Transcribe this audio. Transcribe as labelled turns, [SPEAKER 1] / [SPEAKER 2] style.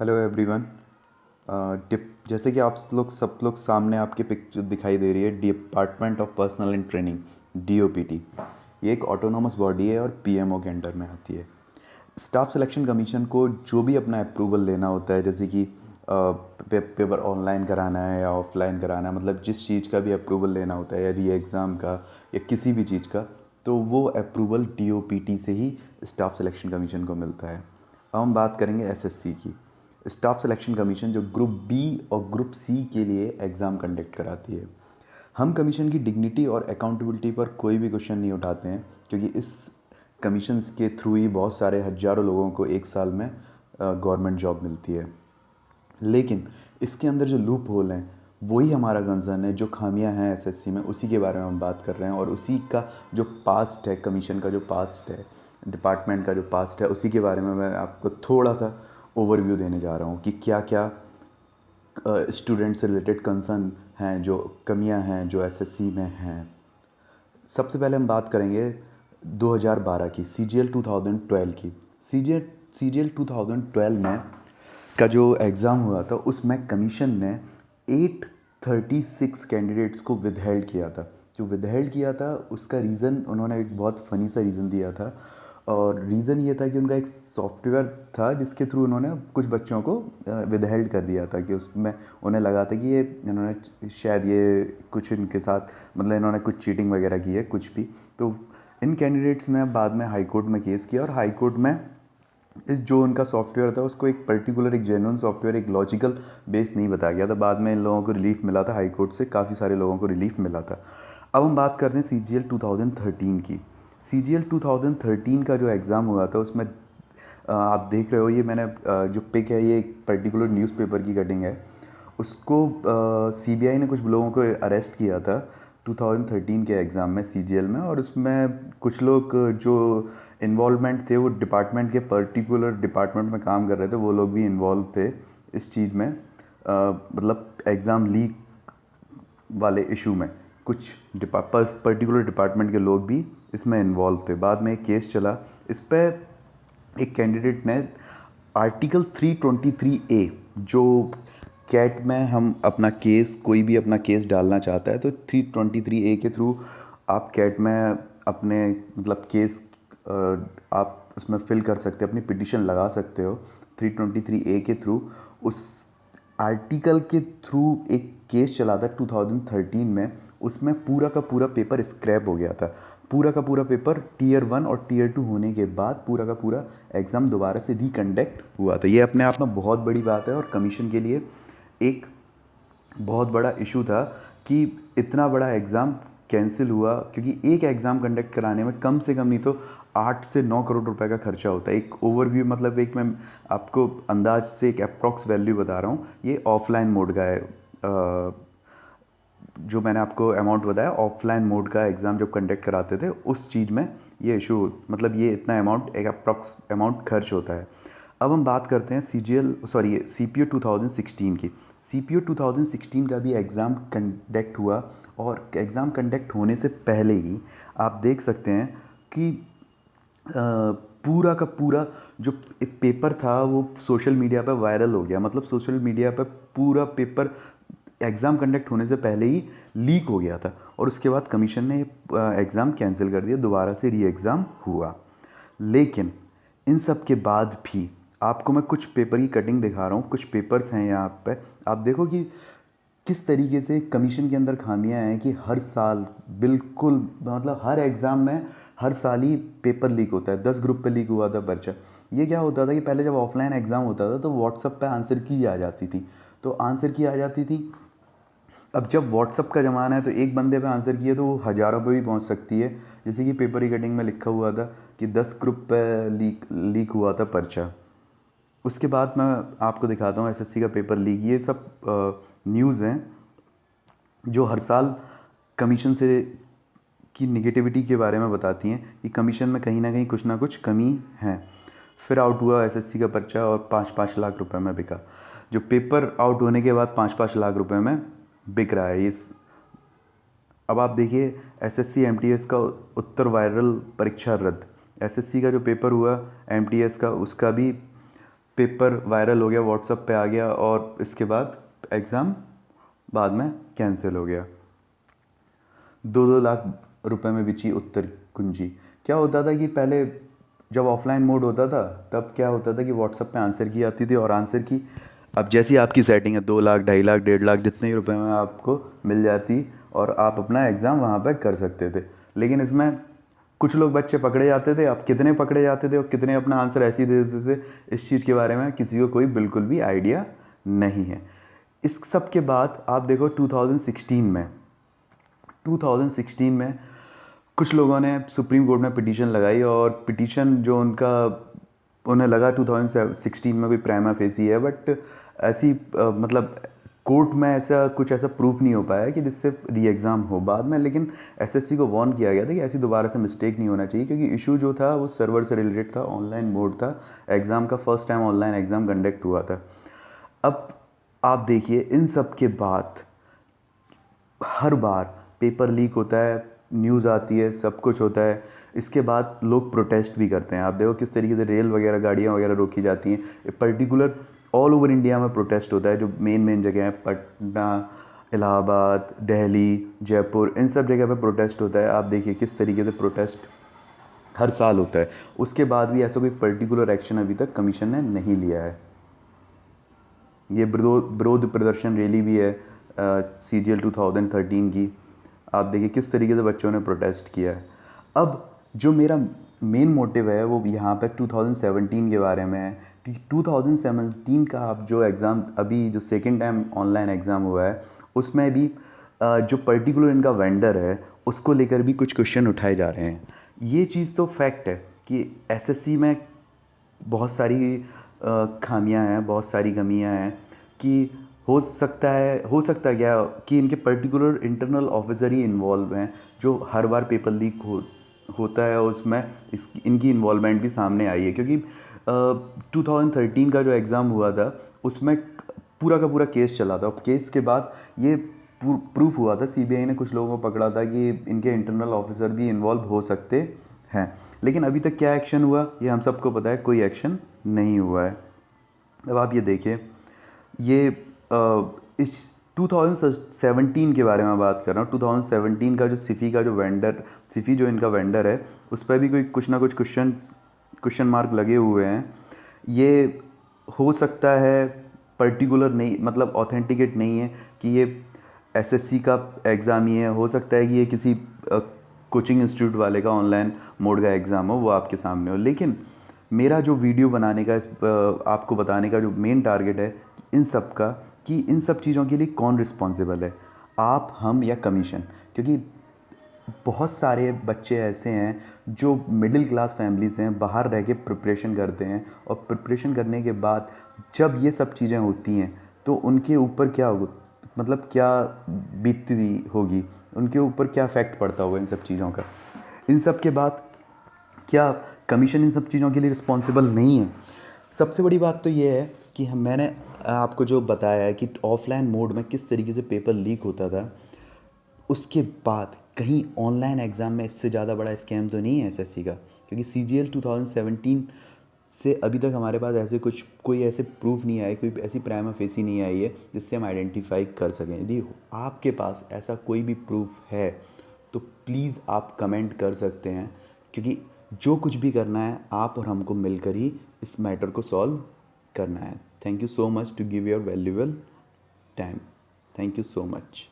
[SPEAKER 1] Hello everyone. Dip जैसे कि आप लोग सब लोग सामने आपके पिक्चर दिखाई दे रही है, department of personal and training, DOPT. ये एक ऑटोनोमस बॉडी है और पीएमओ के अंडर में आती है। स्टाफ सिलेक्शन कमीशन को जो भी अपना अप्रूवल लेना होता है, जैसे कि पेपर ऑनलाइन कराना है या ऑफलाइन कराना है, मतलब जिस चीज़ का भी अप्रूवल लेना होता है या री एग्ज़ाम का या किसी भी चीज़ का, तो वो अप्रूवल डीओपीटी से ही स्टाफ सिलेक्शन कमीशन को मिलता है। अब हम बात करेंगे एसएससी की। स्टाफ सिलेक्शन कमीशन जो ग्रुप बी और ग्रुप सी के लिए एग्ज़ाम कंडक्ट कराती है। हम कमीशन की डिग्निटी और अकाउंटेबिलिटी पर कोई भी क्वेश्चन नहीं उठाते हैं, क्योंकि इस कमीशन के थ्रू ही बहुत सारे हज़ारों लोगों को एक साल में गवर्नमेंट जॉब मिलती है। लेकिन इसके अंदर जो लूप होल हैं वही हमारा कंसर्न है। जो खामियां हैं एसएससी में, उसी के बारे में हम बात कर रहे हैं, और उसी का जो पास्ट है, कमीशन का जो पास्ट है, डिपार्टमेंट का जो पास्ट है, उसी के बारे में मैं आपको थोड़ा सा ओवरव्यू देने जा रहा हूँ कि क्या क्या स्टूडेंट से रिलेटेड कंसर्न हैं, जो कमियां हैं जो एसएससी में हैं। सबसे पहले हम बात करेंगे 2012 की, सीजीएल 2012 की। सीजीएल 2012 में का जो एग्ज़ाम हुआ था, उसमें कमीशन ने 836 कैंडिडेट्स को विदहेल्ड किया था। जो विदहेल्ड किया था उसका रीज़न, उन्होंने एक बहुत फ़नी सा रीज़न दिया था, और रीज़न ये था कि उनका एक सॉफ्टवेयर था जिसके थ्रू उन्होंने कुछ बच्चों को विदहेल्ड कर दिया था, कि उसमें उन्हें लगा था कि ये इन्होंने शायद ये कुछ इनके साथ, मतलब इन्होंने कुछ चीटिंग वगैरह की है कुछ भी। तो इन कैंडिडेट्स ने बाद में हाई कोर्ट में केस किया, और हाई कोर्ट में इस जो उनका सॉफ्टवेयर था उसको एक पर्टिकुलर, एक जेन्युइन सॉफ्टवेयर, एक लॉजिकल बेस नहीं बताया गया था। बाद में इन लोगों को रिलीफ मिला था हाई कोर्ट से, काफ़ी सारे लोगों को रिलीफ मिला था। अब हम बात करते हैं सीजीएल 2013 की। सीजीएल 2013 का जो एग्ज़ाम हुआ था उसमें आप देख रहे हो, ये मैंने जो पिक है ये एक पर्टिकुलर न्यूज़पेपर की कटिंग है। उसको सीबीआई ने कुछ लोगों को अरेस्ट किया था 2013 के एग्ज़ाम में, सीजीएल में, और उसमें कुछ लोग जो इन्वॉल्वमेंट थे वो डिपार्टमेंट के पर्टिकुलर डिपार्टमेंट में काम कर रहे थे, वो लोग भी इन्वॉल्व थे इस चीज़ में। मतलब एग्ज़ाम लीक वाले इशू में कुछ पर्टिकुलर डिपार्टमेंट के लोग भी इसमें इन्वॉल्व थे। बाद में एक केस चला इस पर, एक कैंडिडेट ने आर्टिकल 323 ए, जो कैट में हम अपना केस, कोई भी अपना केस डालना चाहता है तो 323 ए के थ्रू आप कैट में अपने मतलब केस आप उसमें फिल कर सकते हो, अपनी पिटिशन लगा सकते हो 323 ए के थ्रू। उस आर्टिकल के थ्रू एक केस चला था 2013 में, उसमें पूरा का पूरा पेपर स्क्रैप हो गया था। पूरा का पूरा पेपर टीयर 1 और टीयर 2 होने के बाद पूरा का पूरा एग्ज़ाम दोबारा से रिकंडक्ट हुआ था। ये अपने आप में बहुत बड़ी बात है, और कमीशन के लिए एक बहुत बड़ा इशू था कि इतना बड़ा एग्ज़ाम कैंसिल हुआ, क्योंकि एक एग्ज़ाम कंडक्ट कराने में कम से कम नहीं तो 8 से 9 करोड़ रुपए का खर्चा होता है। एक ओवरव्यू, मतलब एक मैं आपको अंदाज से एक अप्रॉक्स वैल्यू बता रहा हूँ। ये ऑफलाइन मोड का है, जो मैंने आपको अमाउंट बताया, ऑफलाइन मोड का एग्ज़ाम जब कंडक्ट कराते थे उस चीज़ में ये इशू, मतलब ये इतना अमाउंट, एक अप्रॉक्स अमाउंट खर्च होता है। अब हम बात करते हैं सीपीओ 2016 की। सीपीओ 2016 का भी एग्ज़ाम कंडक्ट हुआ, और एग्ज़ाम कंडक्ट होने से पहले ही आप देख सकते हैं कि पूरा का पूरा जो पेपर था वो सोशल मीडिया पर वायरल हो गया। मतलब सोशल मीडिया पर पूरा पेपर एग्ज़ाम कंडक्ट होने से पहले ही लीक हो गया था, और उसके बाद कमीशन ने एग्ज़ाम कैंसिल कर दिया, दोबारा से री एग्ज़ाम हुआ। लेकिन इन सब के बाद भी आपको मैं कुछ पेपर की कटिंग दिखा रहा हूँ, कुछ पेपर्स हैं यहाँ पे, आप देखो कि किस तरीके से कमीशन के अंदर खामियां हैं कि हर साल बिल्कुल, मतलब हर एग्ज़ाम में हर साल ही पेपर लीक होता है। 10 ग्रुप पे लीक हुआ था पर्चा। ये क्या होता था कि पहले जब ऑफलाइन एग्ज़ाम होता था तो व्हाट्सअप पे आंसर की आ जाती थी, तो आंसर की आ जाती थी। अब जब व्हाट्सअप का ज़माना है तो एक बंदे पे आंसर किए तो वो हज़ारों पे भी पहुंच सकती है। जैसे कि पेपर की कटिंग में लिखा हुआ था कि 10 ग्रुप पे लीक हुआ था पर्चा। उसके बाद मैं आपको दिखाता हूँ एसएससी का पेपर लीक। ये सब न्यूज़ हैं जो हर साल कमीशन से की निगेटिविटी के बारे में बताती हैं कि कमीशन में कहीं ना कहीं कुछ ना कुछ कमी है। फिर आउट हुआ एसएससी का पर्चा और 5-5 लाख रुपए में बिका। जो पेपर आउट होने के बाद 5-5 लाख रुपए में बिक रहा है इस। अब आप देखिए एसएससी एमटीएस का उत्तर वायरल, परीक्षा रद्द। एसएससी का जो पेपर हुआ एमटीएस का, उसका भी पेपर वायरल हो गया, व्हाट्सएप पे आ गया और इसके बाद एग्ज़ाम बाद में कैंसिल हो गया। 2-2 लाख रुपए में बिची उत्तर कुंजी। क्या होता था कि पहले जब ऑफलाइन मोड होता था तब क्या होता था कि व्हाट्सएप पे आंसर की आती थी, और आंसर की अब जैसी आपकी सेटिंग है 2 लाख, 2.5 लाख, 1.5 लाख जितने ही रुपए में आपको मिल जाती और आप अपना एग्ज़ाम वहाँ पर कर सकते थे। लेकिन इसमें कुछ लोग बच्चे पकड़े जाते थे। अब कितने पकड़े जाते थे और कितने अपना आंसर ऐसे ही दे देते थे, इस चीज़ के बारे में किसी को कोई बिल्कुल भी आइडिया नहीं है। इस सब के बाद आप देखो 2016 में कुछ लोगों ने सुप्रीम कोर्ट में पिटीशन लगाई, और पिटीशन जो उन्हें लगा 2016 में कोई प्राइमा फेसी है, बट ऐसी मतलब कोर्ट में ऐसा प्रूफ नहीं हो पाया कि जिससे री एग्ज़ाम हो बाद में। लेकिन एसएससी को वार्न किया गया था कि ऐसी दोबारा से मिस्टेक नहीं होना चाहिए, क्योंकि इशू जो था वो सर्वर से रिलेटेड था, ऑनलाइन मोड था एग्ज़ाम का, first time online exam conduct हुआ था। अब आप देखिए इन सब के बाद हर बार पेपर लीक होता है, न्यूज़ आती है, सब कुछ होता है, इसके बाद लोग प्रोटेस्ट भी करते हैं। आप देखो किस तरीके से रेल वगैरह, गाड़ियाँ वगैरह रोकी जाती हैं। पर्टिकुलर ऑल ओवर इंडिया में प्रोटेस्ट होता है, जो मेन जगह हैं पटना, इलाहाबाद, दिल्ली, जयपुर, इन सब जगह पे प्रोटेस्ट होता है। आप देखिए किस तरीके से प्रोटेस्ट हर साल होता है। उसके बाद भी ऐसा कोई पर्टिकुलर एक्शन अभी तक कमीशन ने नहीं लिया है। ये विरोध प्रदर्शन रैली भी है CGL 2013 की। आप देखिए किस तरीके से बच्चों ने प्रोटेस्ट किया है। अब जो मेरा मेन मोटिव है वो यहाँ पे 2017 के बारे में है कि 2017 का आप जो एग्ज़ाम अभी जो सेकेंड टाइम ऑनलाइन एग्ज़ाम हुआ है उसमें भी जो पर्टिकुलर इनका वेंडर है उसको लेकर भी कुछ क्वेश्चन उठाए जा रहे हैं। ये चीज़ तो फैक्ट है कि एसएससी में बहुत सारी खामियां हैं, बहुत सारी कमियां हैं, कि हो सकता है क्या कि इनके पर्टिकुलर इंटरनल ऑफिसर ही इन्वॉल्व हैं, जो हर बार पेपर लीक होता है उसमें इनकी इन्वॉल्वमेंट भी सामने आई है। क्योंकि 2013 का जो एग्ज़ाम हुआ था उसमें पूरा का पूरा केस चला था। केस के बाद ये प्रूफ हुआ था, सीबीआई ने कुछ लोगों को पकड़ा था कि इनके इंटरनल ऑफिसर भी इन्वॉल्व हो सकते हैं। लेकिन अभी तक क्या एक्शन हुआ ये हम सबको पता है, कोई एक्शन नहीं हुआ है। अब आप ये देखिए, ये इस 2017 के बारे में बात कर रहा हूँ। 2017 का जो सिफ़ी जो इनका वेंडर है उस पर भी कोई कुछ ना कुछ क्वेश्चन मार्क लगे हुए हैं। ये हो सकता है पर्टिकुलर नहीं, मतलब ऑथेंटिकेट नहीं है कि ये एसएससी का एग्ज़ाम ही है। हो सकता है कि ये किसी कोचिंग इंस्टीट्यूट वाले का ऑनलाइन मोड का एग्ज़ाम हो, वो आपके सामने हो। लेकिन मेरा जो वीडियो बनाने का आपको बताने का जो मेन टारगेट है इन सब का, कि इन सब चीज़ों के लिए कौन रिस्पॉन्सिबल है, आप, हम या कमीशन। क्योंकि बहुत सारे बच्चे ऐसे हैं जो मिडिल क्लास फैमिली से हैं, बाहर रह के प्रिपरेशन करते हैं, और प्रिपरेशन करने के बाद जब ये सब चीज़ें होती हैं तो उनके ऊपर क्या होगा, मतलब क्या बीतती होगी, उनके ऊपर क्या इफ़ेक्ट पड़ता होगा इन सब चीज़ों का। इन सब के बाद क्या कमीशन इन सब चीज़ों के लिए रिस्पॉन्सिबल नहीं है? सबसे बड़ी बात तो ये है कि मैंने आपको जो बताया है कि ऑफलाइन मोड में किस तरीके से पेपर लीक होता था, उसके बाद कहीं ऑनलाइन एग्ज़ाम में इससे ज़्यादा बड़ा स्कैम तो नहीं है एसएससी का। क्योंकि CGL 2017 से अभी तक हमारे पास कोई ऐसे प्रूफ नहीं आए, कोई ऐसी प्राइमा फेसी नहीं आई है जिससे हम आइडेंटिफाई कर सकें। यदि आपके पास ऐसा कोई भी प्रूफ है तो प्लीज़ आप कमेंट कर सकते हैं, क्योंकि जो कुछ भी करना है आप और हमको मिलकर ही इस मैटर को सॉल्व करना है। Thank you so much to give your valuable time. Thank you so much.